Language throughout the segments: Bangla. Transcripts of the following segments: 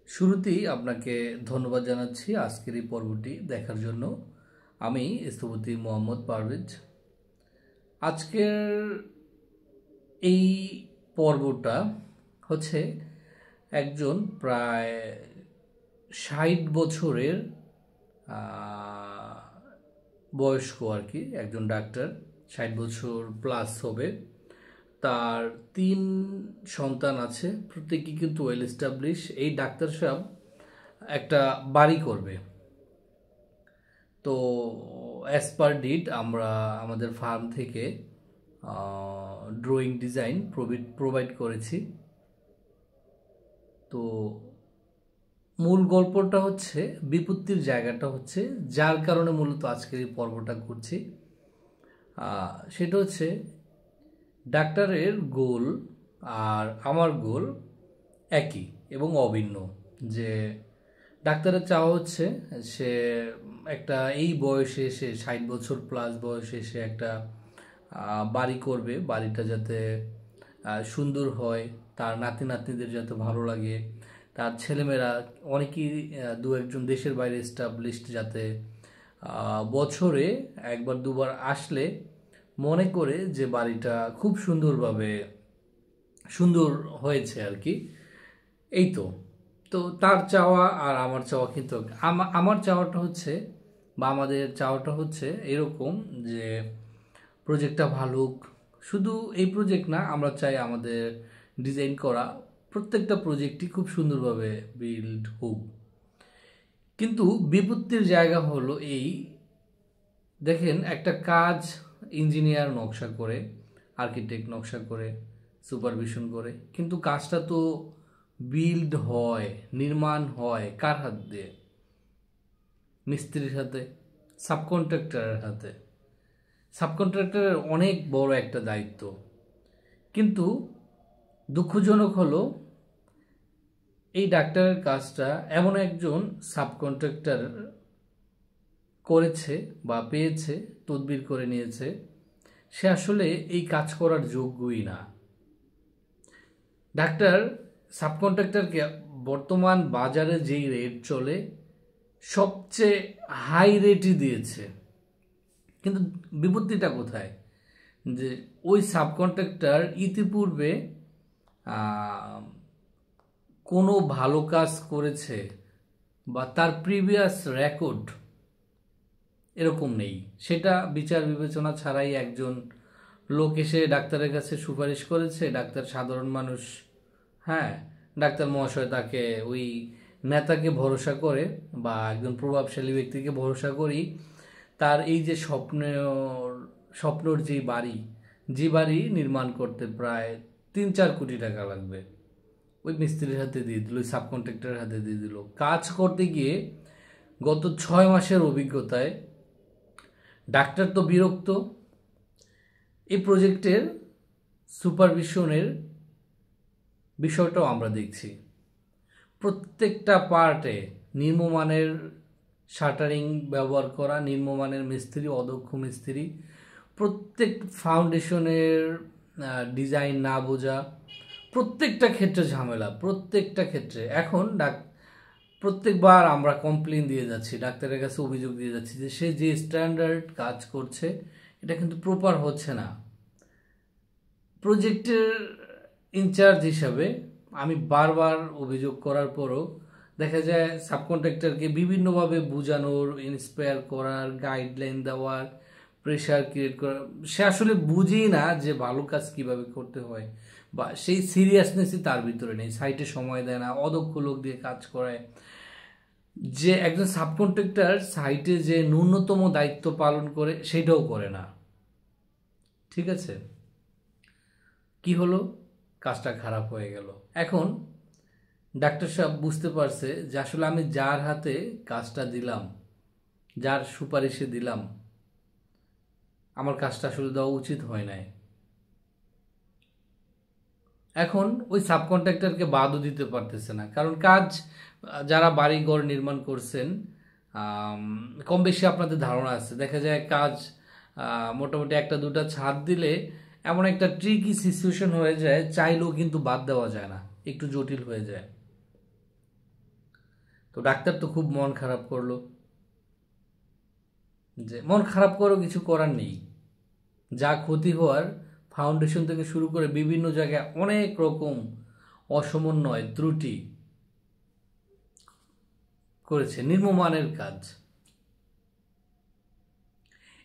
শুরুতেই আপনাকে ধন্যবাদ জানাচ্ছি আজকের এই পর্বটি দেখার জন্য। আমি স্থপতি মোহাম্মদ পারভেজ। আজকের এই পর্বটা হচ্ছে একজন প্রায় ৬০ বছরের বয়স্ক আর কি একজন ডাক্তার, ৬০ বছর প্লাস হবে। তার ৩ সন্তান আছে, প্রত্যেকেই কিন্তু ওয়েল এস্টাবলিশ। এই ডাক্তার সাহেব একটা বাড়ি করবে। তো অ্যাজ পার ডিড আমরা আমাদের ফার্ম থেকে ড্রয়িং ডিজাইন প্রোভাইড করেছি। তো মূল গল্পটা হচ্ছে, বিপত্তির জায়গাটা হচ্ছে, যার কারণে মূলত আজকের এই পর্বটা করছি, সেটা হচ্ছে ডাক্তারের গোল আর আমার গোল একই এবং অভিন্ন। যে ডাক্তারের চাওয়া হচ্ছে সে একটা এই বয়সে, সে ৬০ বছর প্লাস বয়সে সে একটা বাড়ি করবে। বাড়িটা যাতে সুন্দর হয়, তার নাতি নাতনিদের যাতে ভালো লাগে, তার ছেলেমেয়েরা অনেকেই দু একজন দেশের বাইরে এস্টাবলিশড, যাতে বছরে একবার দুবার আসলে মনে করে যে বাড়িটা খুব সুন্দরভাবে সুন্দর হয়েছে আর কি। এই তো তো তার চাওয়া আর আমার চাওয়া কিন্তু আমার চাওয়াটা হচ্ছে, বা আমাদের চাওয়াটা হচ্ছে এরকম যে প্রজেক্টটা ভালো হোক। শুধু এই প্রজেক্ট না, আমরা চাই আমাদের ডিজাইন করা প্রত্যেকটা প্রজেক্টই খুব সুন্দরভাবে বিল্ড হোক। কিন্তু বিপত্তির জায়গা হলো এই, দেখেন একটা কাজ ইঞ্জিনিয়ার নকশা করে, আর্কিটেক্ট নকশা করে, সুপারভিশন করে, কিন্তু কাজটা তো বিল্ড হয়, নির্মাণ হয় কার হাত দিয়ে? মিস্ত্রির হাতে, সাবকন্ট্রাক্টরের হাতে। সাবকন্ট্রাক্টরের অনেক বড় একটা দায়িত্ব। কিন্তু দুঃখজনক হলো এই ডাক্তারের কাজটা এমন একজন সাবকন্ট্রাক্টর করেছে বা পেয়েছে, তদবির করে নিয়েছে, সে আসলে এই কাজ করার যোগ্যই না। ডাক্তার সাবকন্ট্রাক্টরকে বর্তমান বাজারে যেই রেট চলে, সবচেয়ে হাই রেটই দিয়েছে। কিন্তু বিপত্তিটা কোথায়? যে ওই সাবকন্ট্রাক্টর ইতিপূর্বে কোনো ভালো কাজ করেছে বা তার প্রিভিয়াস রেকর্ড এরকম নেই। সেটা বিচার বিবেচনা ছাড়াই একজন লোক এসে ডাক্তারের কাছে সুপারিশ করেছে, ডাক্তার সাধারণ মানুষ, হ্যাঁ, ডাক্তার মহাশয় তাকে ওই নেতাকে ভরসা করে বা একজন প্রভাবশালী ব্যক্তিকে ভরসা করি তার এই যে স্বপ্নর যে বাড়ি নির্মাণ করতে প্রায় ৩-৪ কোটি টাকা লাগবে, ওই মিস্ত্রির হাতে দিয়ে দিল, ওই সাবকন্ট্রাক্টরের হাতে দিয়ে দিল। কাজ করতে গিয়ে গত ৬ মাসের অভিজ্ঞতায় ডাক্তার তো বিরক্ত। এই প্রজেক্টের সুপারভিশনের বিষয়টাও আমরা দেখছি। প্রত্যেকটা পার্টে নিম্নমানের শাটারিং ব্যবহার করা, নিম্নমানের মিস্ত্রি, অদক্ষ মিস্ত্রি, প্রত্যেক ফাউন্ডেশনের ডিজাইন না বোঝা, প্রত্যেকটা ক্ষেত্রে ঝামেলা, প্রত্যেকটা ক্ষেত্রে। এখন প্রত্যেকবার আমরা কমপ্লেন দিয়ে যাচ্ছি, ডাক্তারের কাছে অভিযোগ দিয়ে যাচ্ছি যে সে যে স্ট্যান্ডার্ড কাজ করছে এটা কিন্তু প্রপার হচ্ছে না। প্রজেক্টের ইনচার্জ হিসাবে আমি বারবার অভিযোগ করার পরও দেখা যায় সাবকন্ট্রাক্টরকে বিভিন্নভাবে বোঝানোর, ইন্সপায়ার করার, গাইডলাইন দেওয়ার, প্রেশার ক্রিয়েট করার, সে আসলে বুঝেই না যে ভালো কাজ কিভাবে করতে হয়, বা সেই সিরিয়াসনেসই তার ভিতরে নেই। সাইটে সময় দেয় না, অদক্ষ লোক দিয়ে কাজ করায়। যে একজন সাবকন্ট্রাক্টর সাইটে যে ন্যূনতম দায়িত্ব পালন করে সেটাও করে না। ঠিক আছে, কি হলো? কাজটা খারাপ হয়ে গেল। এখন ডাক্তার সাহেব বুঝতে পারছে যে আসলে আমি যার হাতে কাজটা দিলাম, যার সুপারিশে দিলাম, আমার কাজটা আসলে দেওয়া উচিত হয় নাই। এখন ওই সাবকন্ট্রাক্টরকে বাদও দিতে পারতেছে না, কারণ কাজ যারা বাড়িঘর নির্মাণ করছেন কম বেশি আপনাদের ধারণা আছে। দেখা যায় কাজ মোটামুটি একটা দুটা ছাদ দিলে এমন একটা ট্রিকি সিচুয়েশন হয়ে যায়, চাইলেও কিন্তু বাদ দেওয়া যায় না, একটু জটিল হয়ে যায়। তো ডাক্তার তো খুব মন খারাপ করলো, যে মন খারাপ করেও কিছু করার নেই, যা ক্ষতি হওয়ার ফাউন্ডেশন থেকে শুরু করে বিভিন্ন জায়গায় অনেক রকম অসমন্বয় ত্রুটি করেছে, নিম্নমানের কাজ।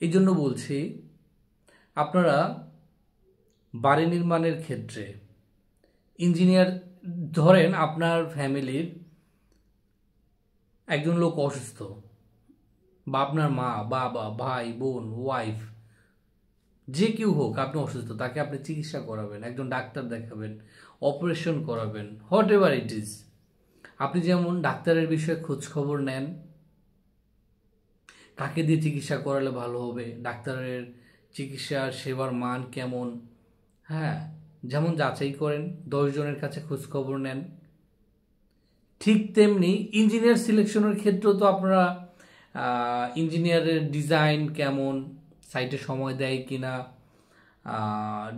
এই জন্য বলছি, আপনারা বাড়ি নির্মাণের ক্ষেত্রে ইঞ্জিনিয়ার, ধরেন আপনার ফ্যামিলির একজন লোক অসুস্থ, বা আপনার মা, বাবা, ভাই, বোন, ওয়াইফ, যে কেউ হোক, আপনি অসুস্থ, তাকে আপনি চিকিৎসা করাবেন, একজন ডাক্তার দেখাবেন, অপারেশন করাবেন, হোয়াট এভার ইট ইজ। আপনি যেমন ডাক্তারের বিষয়ে খোঁজ খবর নেন, কাকে দিয়ে চিকিৎসা করালে ভালো হবে, ডাক্তারের চিকিৎসার সেবার মান কেমন, হ্যাঁ, যেমন যাচাই করেন, 10 জনের কাছে খোঁজ খবর নেন, ঠিক তেমনি ইঞ্জিনিয়ার সিলেকশনের ক্ষেত্রেও তো আপনারা ইঞ্জিনিয়ারের ডিজাইন কেমন, সাইটে সময় দেয় কিনা,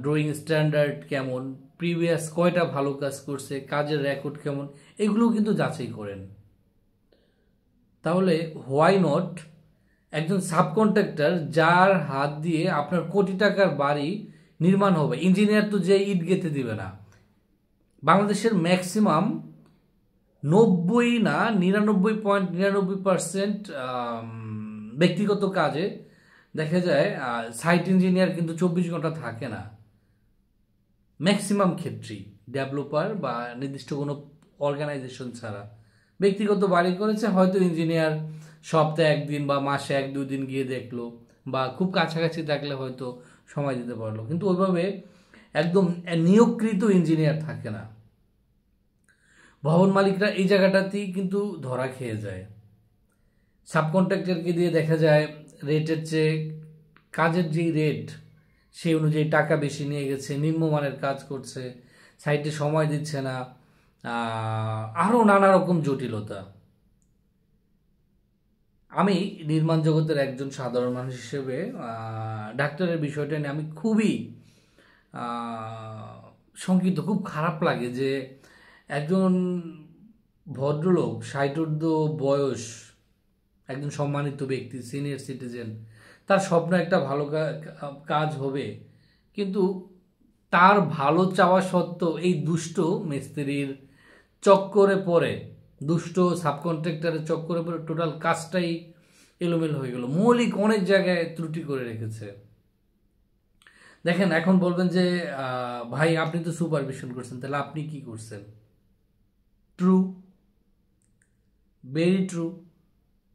ড্রয়িং স্ট্যান্ডার্ড কেমন, প্রিভিয়াস কয়টা ভালো কাজ করছে, কাজের রেকর্ড কেমন, এগুলো কিন্তু যাচাই করেন। তাহলে হোয়াই নট একজন সাবকন্ট্রাক্টর যার হাত দিয়ে আপনার কোটি টাকার বাড়ি নির্মাণ হবে, ইঞ্জিনিয়ার তো যে ইট গেঁথে দিবে না। বাংলাদেশের ম্যাক্সিমাম 90 না 99.99% ব্যক্তিগত কাজে দেখা যায় সাইট ইঞ্জিনিয়ার কিন্তু 24 ঘন্টা থাকে না, ম্যাক্সিমাম ক্ষেত্রেই, ডেভেলপার বা নির্দিষ্ট কোনো অর্গানাইজেশন ছাড়া। ব্যক্তিগত বাড়ি করেছে, হয়তো ইঞ্জিনিয়ার সপ্তাহে 1 দিন বা মাসে 1-2 দিন গিয়ে দেখলো, বা খুব কাছাকাছি থাকলে হয়তো সময় দিতে পারলো, কিন্তু ওইভাবে একদম নিয়োগকৃত ইঞ্জিনিয়ার থাকে না। ভবন মালিকরা এই জায়গাটাতেই কিন্তু ধরা খেয়ে যায়। সাবকন্ট্রাক্টরকে দিয়ে দেখা যায় রেটের চেয়ে কাজের যেই রেট সেই অনুযায়ী টাকা বেশি নিয়ে গেছে, নিম্নমানের কাজ করছে, সাইটে সময় দিচ্ছে না, আরও নানা রকম জটিলতা। আমি নির্মাণ জগতের একজন সাধারণ মানুষ হিসেবে ডাক্তারের বিষয়টা নিয়ে আমি খুবই শঙ্কিত, খুব খারাপ লাগে যে একজন ভদ্রলোক, 60 বয়স, একজন সম্মানিত ব্যক্তি, সিনিয়র সিটিজেন, তার স্বপ্ন একটা ভালো কাজ হবে, কিন্তু তার ভালো চাওয়া সত্ত্বেও এই দুষ্ট মিস্ত্রির চক্করে পড়ে, দুষ্ট সাবকন্ট্রাক্টরের চক্করে পড়ে টোটাল কাজটাই এলোমেলো হয়ে গেল, মৌলিক অনেক জায়গায় ত্রুটি করে রেখেছে। দেখেন, এখন বলবেন যে ভাই আপনি তো সুপারভিশন করছেন, তাহলে আপনি কি করছেন? ট্রু, ভেরি ট্রু,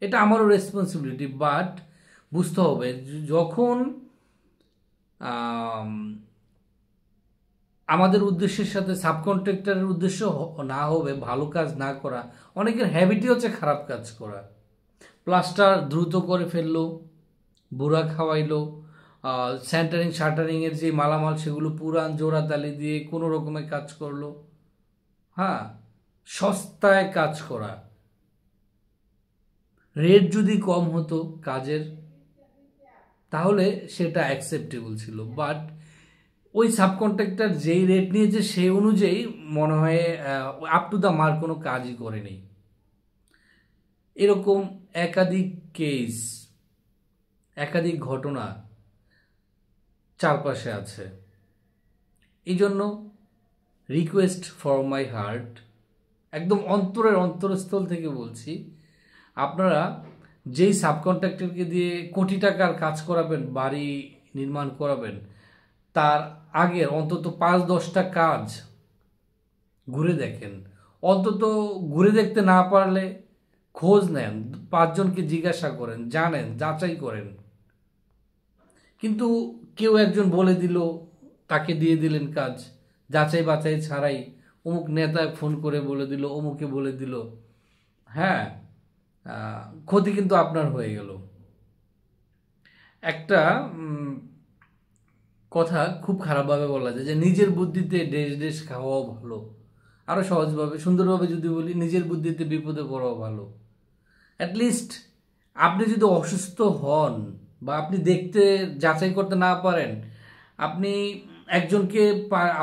এটা আমারও রেসপন্সিবিলিটি, বাট বুঝতে হবে যখন আমাদের উদ্দেশ্যের সাথে সাবকন্ট্রাক্টরের উদ্দেশ্য না হবে ভালো কাজ না করা, অনেকের হ্যাবিটই হচ্ছে খারাপ কাজ করা। প্লাস্টার দ্রুত করে ফেললো, বুড়া খাওয়াইলো, সেন্টারিং শাটারিংয়ের যে মালামাল সেগুলো পুরান জোড়া তালি দিয়ে কোনো রকমের কাজ করলো, হ্যাঁ, সস্তায় কাজ করা। রেট যদি কম হতো কাজের তাহলে সেটা অ্যাকসেপ্টেবল ছিল, বাট ওই সাবকন্ট্রাক্টর যেই রেট নিয়েছে সেই অনুযায়ী মনে হয় আপ টু দ্য মার্ক কোনো কাজই করেনি। এরকম একাধিক কেস, একাধিক ঘটনা চারপাশে আছে। এই জন্য রিকোয়েস্ট ফর মাই হার্ট, একদম অন্তরের অন্তরস্থল থেকে বলছি, আপনারা যেই সাবকন্ট্রাক্টরকে দিয়ে কোটি টাকার কাজ করাবেন, বাড়ি নির্মাণ করাবেন, তার আগের অন্তত 5-10টা কাজ ঘুরে দেখেন। অন্তত ঘুরে দেখতে না পারলে খোঁজ নেন, 5 জনকে জিজ্ঞাসা করেন, জানেন, যাচাই করেন। কিন্তু কেউ একজন বলে দিল, তাকে দিয়ে দিলেন কাজ, যাচাই বাছাই ছাড়াই, অমুক নেতা ফোন করে বলে দিল, অমুকে বলে দিল, হ্যাঁ, ক্ষতি কিন্তু আপনার হয়ে গেল। একটা কথা খুব খারাপভাবে বলা যায় যে নিজের বুদ্ধিতে দেশ দেশ খাওয়াও ভালো। আরও সহজভাবে সুন্দরভাবে যদি বলি, নিজের বুদ্ধিতে বিপদে পড়াও ভালো। অ্যাটলিস্ট আপনি যদি অসুস্থ হন বা আপনি দেখতে যাচাই করতে না পারেন, আপনি একজনকে,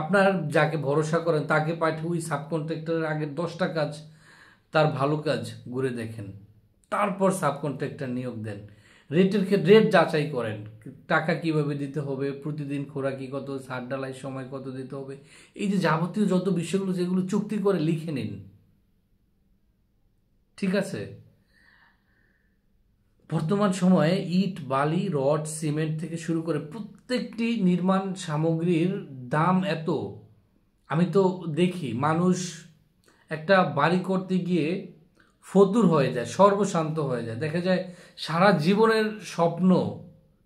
আপনার যাকে ভরসা করেন তাকে পাঠিয়ে ওই সাবকন্ট্রাক্টরের আগের 10টা কাজ তার ভালো কাজ ঘুরে দেখেন, তারপর সাবকন্ট্রাক্টর নিয়োগ দেন। রেটের ক্ষেত্রে রেট যাচাই করেন, টাকা কিভাবে দিতে হবে, প্রতিদিন খোরাকি কত, সার ডালাই সময় কত দিতে হবে, এই যে যাবতীয় যত বিষয়গুলো যেগুলো চুক্তি করে লিখে নিন। ঠিক আছে? বর্তমান সময়ে ইট, বালি, রড, সিমেন্ট থেকে শুরু করে প্রত্যেকটি নির্মাণ সামগ্রীর দাম এত, আমি তো দেখি মানুষ একটা বাড়ি করতে গিয়ে ফতুর হয়ে যায়, সর্বশান্ত হয়ে যায়। দেখা যায় সারা জীবনের স্বপ্ন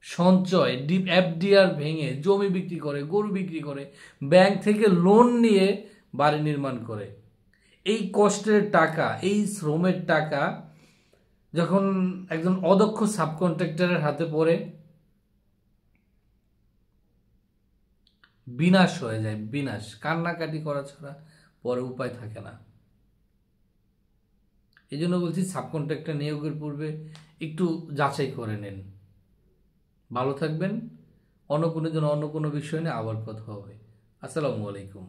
সঞ্চয় এফডিআর ভেঙে জমি বিক্রি করে, গরু বিক্রি করে, ব্যাংক থেকে লোন নিয়ে বাড়ি নির্মাণ করে। এই কষ্টের টাকা, এই শ্রমের টাকা যখন একজন অদক্ষ সাবকন্ট্রাক্টরের হাতে পড়ে, বিনাশ হয়ে যায়, বিনাশ। কান্নাকাটি করা ছাড়া পরে উপায় থাকে না। এই জন্য বলছি সাবকন্ট্রাক্টর নিয়োগের পূর্বে একটু যাচাই করে নেন। ভালো থাকবেন। অন্য কোনো দিন অন্য কোনো বিষয় নিয়ে আবার কথা হবে। আসসালামু আলাইকুম।